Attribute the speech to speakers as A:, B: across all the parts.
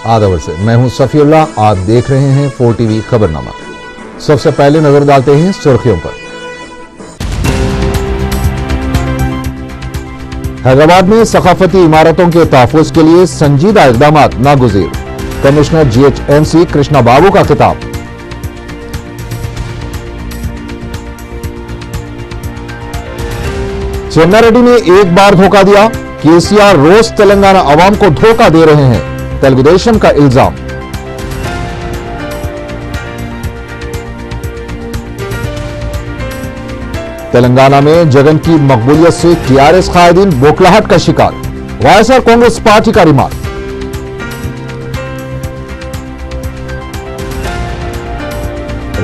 A: आदवर से मैं हूं सफीउल्लाह। आप देख रहे हैं 4 टीवी खबरनामा। सबसे पहले नजर डालते हैं सुर्खियों पर। हैदराबाद में सकाफती इमारतों के तहफ़्फ़ुज़ के लिए संजीदा इक़दाम नागुज़ीर, कमिश्नर GHMC कृष्णा बाबू का खिताब। चेन्ना रेड्डी ने एक बार धोखा दिया, केसीआर रोज तेलंगाना अवाम को धोखा दे रहे हैं, तेलुगुदेशम का इल्जाम। तेलंगाना में जगन की मकबूलियत से टीआरएस कायदीन बौखलाहट का शिकार, वाईएसआर कांग्रेस पार्टी का रिमार्क।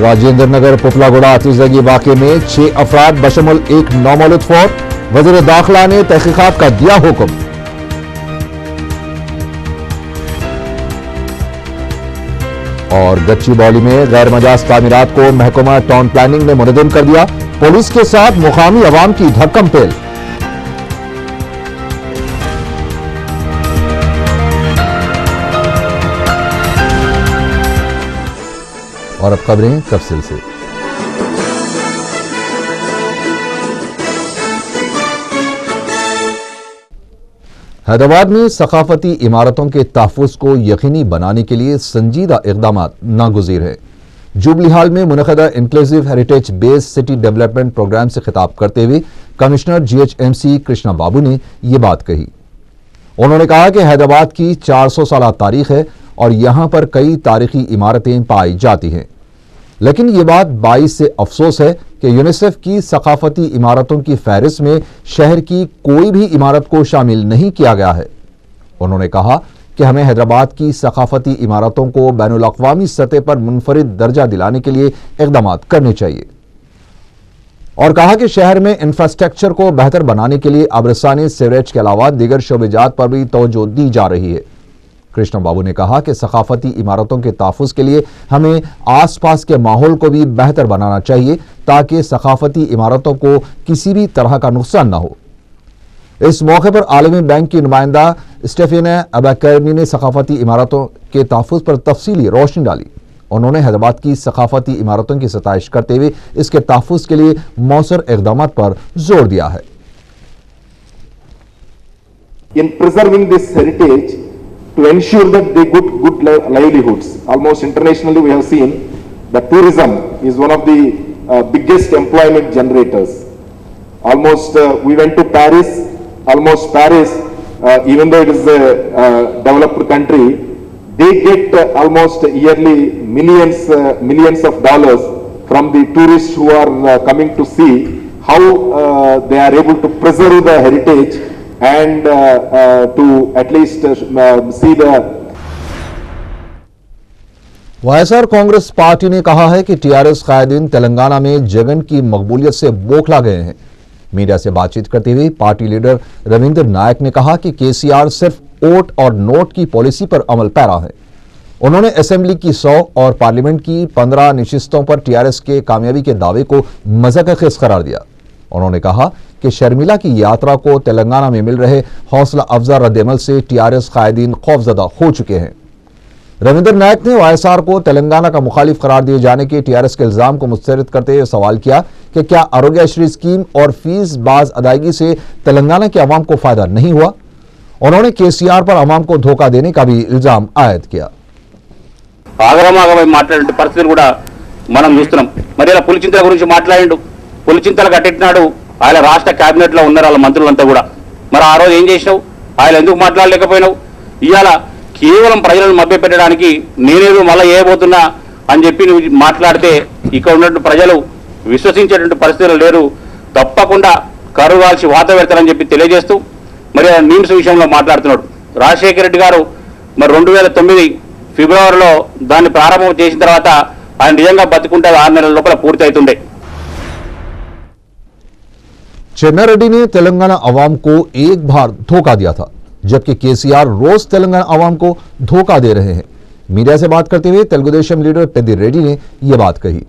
A: राजेंद्र नगर पुपलागोड़ा आतिशबाजी वाकये में 6 अफराद बशमुल एक नौमौलूद फौत, वज़ीर दाखिला ने तहकीकात का दिया हुक्म। और गच्चीबौली में गैर मजाज तामीरात को महकमा टाउन प्लानिंग ने मुनज़्ज़म कर दिया, पुलिस के साथ मुकामी अवाम की धक्कम पेल। और अब खबरें तफसील से। हैदराबाद में सकाफती इमारतों के तहफ़्फ़ुज़ को यकीनी बनाने के लिए संजीदा इक़दाम नागुज़ीर है। जुबली हाल में मुनक़दा inclusive heritage based city development programme से खिताब करते हुए कमिश्नर GHMC कृष्णा बाबू ने यह बात कही। उन्होंने कहा कि हैदराबाद की 400 साल तारीख है और यहां पर कई तारीखी इमारतें पाई जाती हैं, लेकिन ये बात बाइस से अफसोस है कि यूनिसेफ की सकाफती इमारतों की फहरिस्त में शहर की कोई भी इमारत को शामिल नहीं किया गया है। उन्होंने कहा कि हमें हैदराबाद की सकाफती इमारतों को बैनुल अक़वामी सतह पर मुनफरिद दर्जा दिलाने के लिए इक़दाम करने चाहिए और कहा कि शहर में इंफ्रास्ट्रक्चर को बेहतर बनाने के लिए आबरसानी सीवरेज के अलावा दीगर शोबेजात पर भी तवज्जो दी जा रही है। कृष्ण बाबू ने कहा कि सकाफती इमारतों के तहफ़्फ़ुज़ के लिए हमें आसपास के माहौल को भी बेहतर बनाना चाहिए ताकि सकाफती इमारतों को किसी भी तरह का नुकसान न हो। इस मौके पर आलमी बैंक की नुमाइंदा स्टेफेन अबैकरनी ने सकाफती इमारतों के तहफ़्फ़ुज़ पर तफसीली रोशनी डाली। उन्होंने हैदराबाद की सकाफती इमारतों की सताइश करते हुए इसके तहफ़्फ़ुज़ के लिए मौसर इक़दामात पर जोर दिया है।
B: In preserving this heritage, to ensure that they get good livelihoods. Almost internationally we have seen that tourism is one of the biggest employment generators. Almost we went to Paris, almost Paris, even though it is a developed country, they get almost yearly millions of dollars from the tourists who are coming to see how they are able to preserve the heritage and to at least see the।
A: YSR Congress party ने कहा है कि TRS कायदीन Telangana में जगन की मकबूलियत से बौखला गए हैं। मीडिया से बातचीत करते हुए पार्टी लीडर रविंद्र नायक ने कहा कि केसीआर सिर्फ ओट और नोट की पॉलिसी पर अमल पैरा है। उन्होंने असेंबली की 100 और पार्लियामेंट की 15 नशिस्तों पर टीआरएस के कामयाबी के दावे को मज़ाक़ करार दिया। उन्होंने कहा कि शर्मिला की यात्रा को तेलंगाना में मिल रहे हौसला अफजा रद्द-ए-अमल से टीआरएस कायदीन खौफजदा हो चुके हैं। रविंद्र नायक ने वाईएसआर को तेलंगाना का मुखालिफ करार दिए जाने के टीआरएस के इल्जाम को मुस्तरद करते हुए सवाल किया कि क्या आरोग्यश्री स्कीम और फीस बाज अदायगी से तेलंगाना के अवाम को फायदा नहीं हुआ। उन्होंने केसीआर पर अवाम को धोखा देने का भी इल्जाम आयद किया।
C: పరిస్థితులు కూడా మనం చూస్తున్నాం। మరి ఇలా పులిచింతల గురించి మాట్లాడిండు, పులిచింతలు కట్టెట్టినాడు, ఆయన రాష్ట్ర కేబినెట్ లో ఉన్నారు వాళ్ళ మంత్రులంతా కూడా। మరి ఆ రోజు ఏం చేసినావు, ఆయన ఎందుకు మాట్లాడలేకపోయినావు? ఇవాళ కేవలం ప్రజలను మభ్యపెట్టడానికి నేనేదో మళ్ళీ చేయబోతున్నా అని చెప్పి నువ్వు మాట్లాడితే ఇక్కడ ఉన్నటువంటి ప్రజలు విశ్వసించేటువంటి పరిస్థితులు లేరు, తప్పకుండా కరువాల్సి వాత పెడతారని చెప్పి తెలియజేస్తూ మరి నీమ్స్ విషయంలో మాట్లాడుతున్నాడు। రాజశేఖర రెడ్డి గారు మరి 2009 ఫిబ్రవరిలో దాన్ని ప్రారంభం చేసిన తర్వాత ఆయన నిజంగా బతికుంటే 6 నెలల లోపల పూర్తి అవుతుండే।
A: चेन्ना रेड्डी ने तेलंगाना अवाम को एक बार धोखा दिया था, जबकि केसीआर रोज तेलंगाना अवाम को धोखा दे रहे हैं। मीडिया से बात करते हुए तेलुगुदेशम लीडर पेद्दी रेड्डी ने यह बात कही।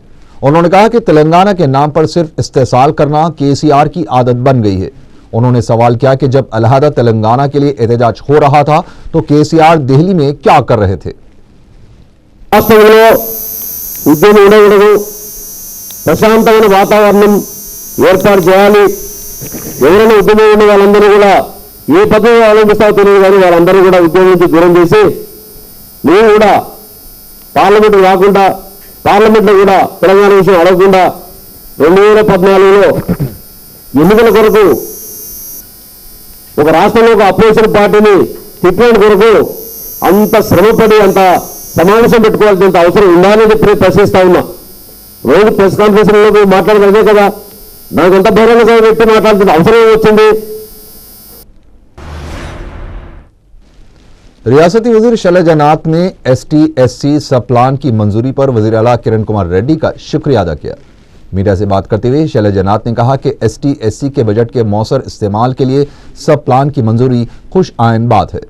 A: उन्होंने कहा कि तेलंगाना के नाम पर सिर्फ इस्तेसाल करना केसीआर की आदत बन गई है। उन्होंने सवाल किया कि जब अलहदा तेलंगाना के लिए एहतजाज हो रहा था तो केसीआर दिल्ली में क्या कर रहे थे।
D: రాష్ట్రంలో ఉద్యమం ఉండకూడదు, ప్రశాంతమైన వాతావరణం ఏర్పాటు చేయాలి. ఎవరైనా ఉద్యమం ఉన్న వాళ్ళందరూ కూడా ఏ పద్ధతి అవలంబిస్తారో తెలియదు కానీ వాళ్ళందరూ కూడా ఉద్యమం నుంచి దూరం చేసి మేము కూడా పార్లమెంటు కాకుండా పార్లమెంట్లో కూడా తెలంగాణ విషయం అడగకుండా 2014లో ఎన్నికల కొరకు ఒక రాష్ట్రంలో ఒక అపోజిషన్ పార్టీని తిప్పడం కొరకు అంత శ్రమపడి అంత సమావేశం పెట్టుకోవాల్సినంత అవసరం ఉండాలని చెప్పి ప్రశ్నిస్తా ఉన్నా. రోజు ప్రెస్ కాన్ఫరెన్స్లో మాట్లాడగలిగే కదా, నాకంత బహిరంగంగా పెట్టి మాట్లాడుతున్న అవసరం వచ్చింది.
A: रियासती वजीर शैलजा नाथ ने ST-SC सब प्लान की मंजूरी पर वजीर आला किरण कुमार रेड्डी का शुक्रिया अदा किया। मीडिया से बात करते हुए शैलजा नाथ ने कहा कि ST-SC के बजट के मौसर इस्तेमाल के लिए सब प्लान की मंजूरी खुश आइन बात है।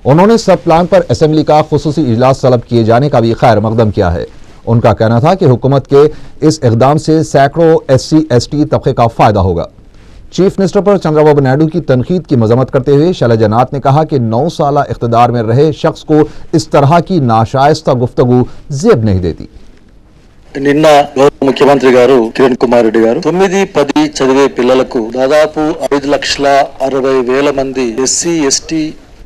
A: उन्होंने सब प्लान पर असेंबली का खुसूसी इजलास तलब किए जाने का भी खैर मकदम किया है। उनका कहना था कि हुकूमत के इस इकदाम से सैकड़ों SC-ST तबके का फायदा होगा। चीफ मिनिस्टर पर चंद्रबाबू नायडू की तनकीद की मजम्मत करते हुए शैलजा नाथ ने कहा कि 9 साल इख्तिदार में रहे शख्स को इस तरह की नाशाइस्ता गुफ्तगू जेब नहीं देती।
E: నిన్న ముఖ్యమంత్రి గారు కిరణ్ కుమార్ రెడ్డి గారు 9-10 చదివే పిల్లలకు దాదాపు 5,60,000 మంది SC-ST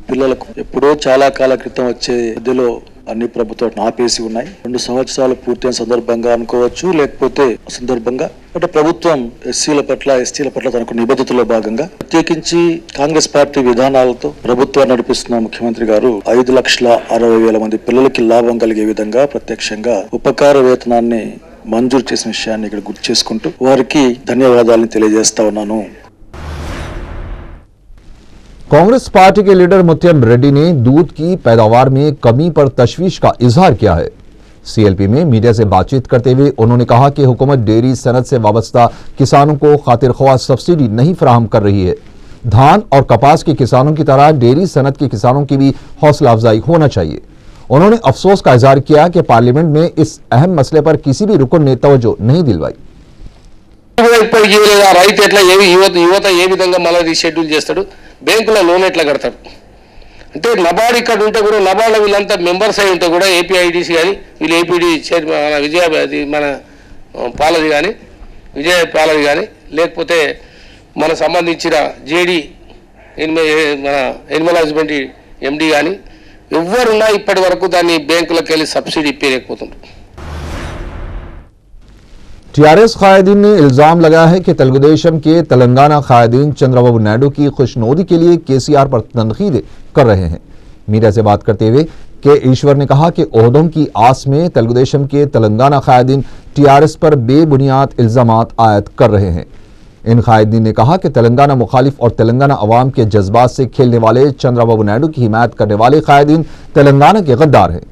E: పిల్లలకు ఎప్పుడో చాలా కాల క్రితం వచ్చే మధ్యలో అన్ని ప్రభుత్వాలు ఆపేసి ఉన్నాయి. 2 సంవత్సరాలు పూర్తయిన సందర్భంగా అనుకోవచ్చు, లేకపోతే సందర్భంగా అంటే ప్రభుత్వం ఎస్సీల పట్ల ఎస్టీల పట్ల తనకు నిబద్ధతలో భాగంగా ప్రత్యేకించి కాంగ్రెస్ పార్టీ విధానాలతో ప్రభుత్వాన్ని నడిపిస్తున్న ముఖ్యమంత్రి గారు 5,60,000 మంది పిల్లలకి లాభం కలిగే విధంగా ప్రత్యక్షంగా ఉపకార వేతనాన్ని మంజూరు చేసిన విషయాన్ని ఇక్కడ గుర్తు చేసుకుంటూ వారికి ధన్యవాదాలను తెలియజేస్తా ఉన్నాను.
A: कांग्रेस पार्टी के लीडर मुत्यम रेड्डी ने दूध की पैदावार में कमी पर तशवीश का इजहार किया है। CLP में मीडिया से बातचीत करते हुए उन्होंने कहा कि हुकूमत डेयरी सनत से वाबस्ता किसानों को खातिर ख्वाह सब्सिडी नहीं फराहम कर रही है। धान और कपास के किसानों की तरह डेयरी सनत के किसानों की भी हौसला अफजाई होना चाहिए। उन्होंने अफसोस का इजहार किया कि पार्लियामेंट में इस अहम मसले पर किसी भी रुकन ने तवज्जो नहीं दिलवाई।
F: రైతు ఎట్లా యువత ఏ విధంగా మళ్ళీ రీషెడ్యూల్ చేస్తాడు, బ్యాంకుల లోన్ ఎట్లా కడతాడు అంటే నబార్డ్ ఇక్కడ ఉంటే కూడా నబార్డ్ వీళ్ళంతా మెంబర్స్ అయి ఉంటే కూడా APIDC కానీ వీళ్ళు APD మన విజయ మన పాలది కానీ విజయ పాలది కానీ లేకపోతే మన సంబంధించిన JD మన ఎనిమల్ హస్బెండరీ MD కానీ ఎవరున్నా ఇప్పటి వరకు దాన్ని బ్యాంకులకు వెళ్ళి సబ్సిడీ ఇప్పలేకపోతున్నారు।
A: TRS कायदीन ने इल्जाम लगाया है कि तेलुगुदेशम के तेलंगाना कायदीन चंद्रबाबू नायडू की खुशनुदी के लिए KCR पर तनकीद कर रहे हैं। मीडिया से बात करते हुए के ईश्वर ने कहा कि ओहदों की आस में तेलुगुदेशम के तेलंगाना कायदीन TRS पर बेबुनियाद इल्जामात आयद कर रहे हैं। इन कायदीन ने कहा कि तेलंगाना मुखालिफ और तेलंगाना अवाम के जज्बात से खेलने वाले चंद्रबाबू नायडू की हिमायत करने वाले कायदीन तेलंगाना के गद्दार हैं।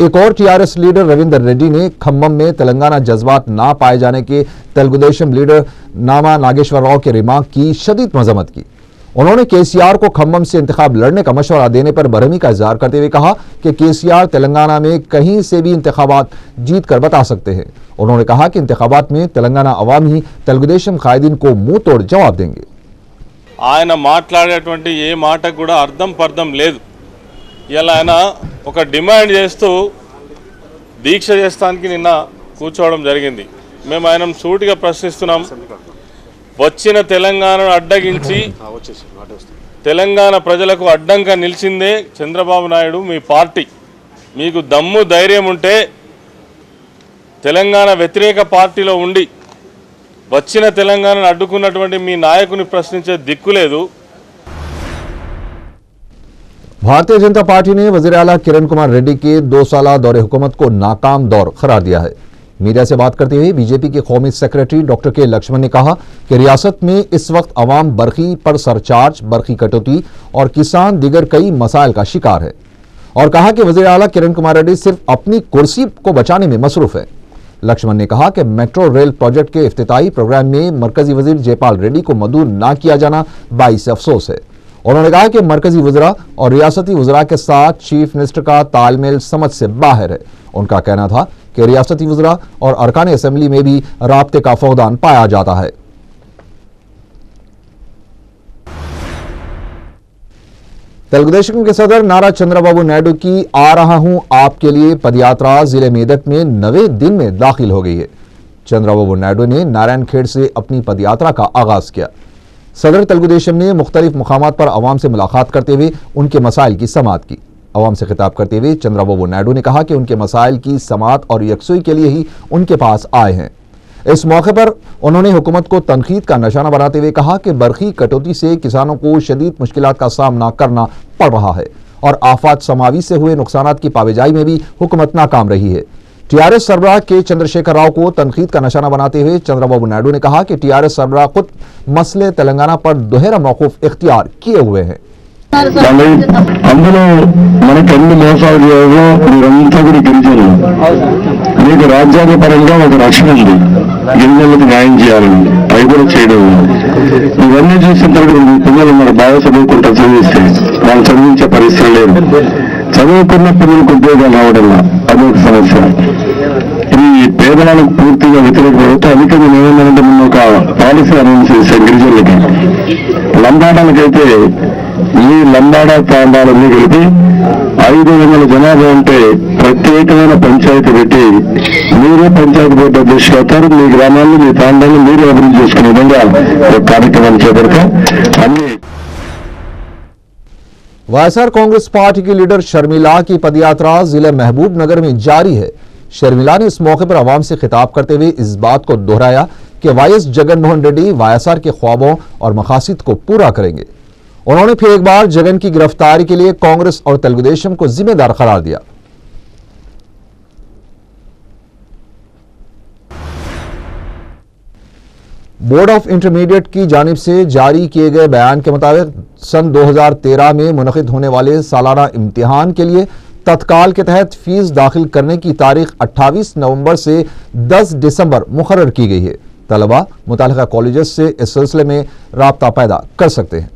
A: एक और TRS लीडर रविंदर रेड्डी ने खम्मम में तेलंगाना जज्बात ना पाए जाने के तेलुगुदेशम लीडर नामा नागेश्वर राव के रिमार्क की शदीद मजम्मत की। उन्होंने KCR को खम्मम से इंतखाब लड़ने का मशवरा देने पर बरहमी का इजहार करते हुए कहा कि KCR तेलंगाना में कहीं से भी इंतखाबात जीत कर बता सकते हैं। उन्होंने कहा कि इंतखाबात में तेलंगाना अवाम ही तेलुगुदेशम कायदीन को मुंह तोड़ जवाब देंगे।
G: ఆయన మాట్లాడేటువంటి ఏ మాటకు కూడా అర్థం పర్థం లేదు। ఇలా ఆయన ఒక డిమాండ్ చేస్తూ దీక్ష చేస్తానికి నిన్న కూర్చోవడం జరిగింది। మేము ఆయనను సూటిగా ప్రశ్నిస్తున్నాం, వచ్చిన తెలంగాణను అడ్డగించి తెలంగాణ ప్రజలకు అడ్డంగా నిలిచిందే చంద్రబాబు నాయుడు మీ పార్టీ। మీకు దమ్ము ధైర్యం ఉంటే తెలంగాణ వ్యతిరేక పార్టీలో ఉండి వచ్చిన తెలంగాణను అడ్డుకున్నటువంటి మీ నాయకుని ప్రశ్నించే దిక్కు లేదు।
A: भारतीय जनता पार्टी ने वजीर आला किरण कुमार रेड्डी के 2 साला दौरे हुकूमत को नाकाम दौर करार दिया है। मीडिया से बात करते हुए बीजेपी के कौमी सेक्रेटरी डॉक्टर के लक्ष्मण ने कहा कि रियासत में इस वक्त अवाम बरखी पर सरचार्ज, बरखी कटौती और किसान दीगर कई मसाइल का शिकार है और कहा कि वजीर आला किरण कुमार रेड्डी सिर्फ अपनी कुर्सी को बचाने में मसरूफ है। लक्ष्मण ने कहा कि मेट्रो रेल प्रोजेक्ट के इफ्तिताही प्रोग्राम में मरकजी वजीर जयपाल रेड्डी को मदऊ न किया जाना बाइस अफसोस है। उन्होंने कहा कि मरकजी वज़रा और रियासती वज़रा के साथ चीफ मिनिस्टर का तालमेल समझ से बाहर है। उनका कहना था कि रियासती वज़रा और अरकान असेंबली में भी राब्ते का फौदान पाया जाता है। तेलुगुदेशम के सदर नारा चंद्रबाबू नायडू की आ रहा हूं आपके लिए पदयात्रा जिले मेदक में 9वें दिन में दाखिल हो गई है। चंद्रबाबू नायडू ने नारायणखेड़ से अपनी पदयात्रा का आगाज किया। सदर तेलुगुदेशम ने मुख्तलिफ मुकामात पर अवाम से मुलाकात करते हुए उनके मसाइल की समाअत की। अवाम से खिताब करते हुए चंद्रबाबू नायडू ने कहा कि उनके मसाइल की समाअत और यकसुई के लिए ही उनके पास आए हैं। इस मौके पर उन्होंने हुकूमत को तनकीद का निशाना बनाते हुए कहा कि बरखी कटौती से किसानों को शदीद मुश्किलात का सामना करना पड़ रहा है और आफात समावी से हुए नुकसानात की पाबेजाई में भी हुकूमत नाकाम रही है। टीआरएस सरबराह के चंद्रशेखर राव को तनकीद का निशाना बनाते हुए चंद्रबाबू नायडू ने कहा कि टीआरएस सरबराह खुद मसले तेलंगाना पर दोहरा मौकूफ इख्तियार किए हुए हैं।
H: అందులో మనకు ఎన్ని మోసాలు చేయాలో మీరంతా కూడా గిరిజనులు, మీకు రాజ్యాంగ పరంగా ఒక రక్షణ ఉంది, గిరిజనులకు న్యాయం చేయాలని, అవి కూడా చేయడం. ఇవన్నీ చూసిన తర్వాత మీ పిల్లలు మరి బాగా చదువుకుంటా చదివిస్తే వాళ్ళు చదివించే పరిస్థితి లేదు. చదువుకున్న పిల్లలకు ఉద్యోగాలు రావడం అదొక సమస్య. ఈ పేదలకు పూర్తిగా వ్యతిరేకపడితే అధికంగా ఏమైందంటే మొన్న ఒక పాలసీ అనౌన్స్ చేశాం గిరిజనులకి. లంబాడాలకైతే ఈ లంబాడా ప్రాంతాలన్నీ కలిపి 500 జనాభా ఉంటే ప్రత్యేకమైన పంచాయతీ పెట్టి మీరే పంచాయతీ బోర్డు అధ్యక్షులు అవుతారు. మీ గ్రామాన్ని మీ ప్రాంతాన్ని మీరే అభివృద్ధి చేసుకునే విధంగా ఒక కార్యక్రమం చేపడతాం. అన్ని
A: वायएसआर कांग्रेस पार्टी की लीडर शर्मिला की पदयात्रा जिले महबूब नगर में जारी है। शर्मिला ने इस मौके पर आवाम से खिताब करते हुए इस बात को दोहराया कि वाईएस जगनमोहन रेड्डी वायएसआर के ख्वाबों और मकासद को पूरा करेंगे। उन्होंने फिर एक बार जगन की गिरफ्तारी के लिए कांग्रेस और तेलुगुदेशम को जिम्मेदार करार दिया। बोर्ड ऑफ इंटरमीडिएट की जानिब से जारी किए गए बयान के मुताबिक सन 2013 में मुनक़िद होने वाले सालाना इम्तिहान के लिए तत्काल के तहत फीस दाखिल करने की तारीख 28 नवंबर से 10 दिसंबर मुकर्रर की गई है। तलबा मुतालिका कॉलेजेस से इस सिलसिले में राब्ता पैदा कर सकते हैं।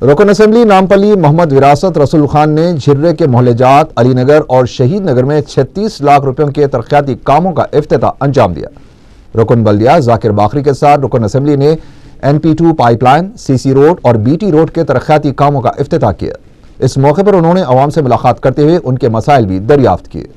A: रुकन असेंबली नामपल्ली मोहम्मद विरासत रसूल खान ने झिर्रे के मोहल्लेजात अलीनगर और शहीद नगर में 36 लाख रुपयों के तरक्याती कामों का इफ्तिताह अंजाम दिया। रुकन बल्दिया जाकिर बाखरी के साथ रुकन असेंबली ने NP2 पाइपलाइन, CC रोड और BT रोड के तरक्याती कामों का इफ्तिताह किया। इस मौके पर उन्होंने अवाम से मुलाकात करते हुए उनके मसाइल भी दरियाफ्त किए।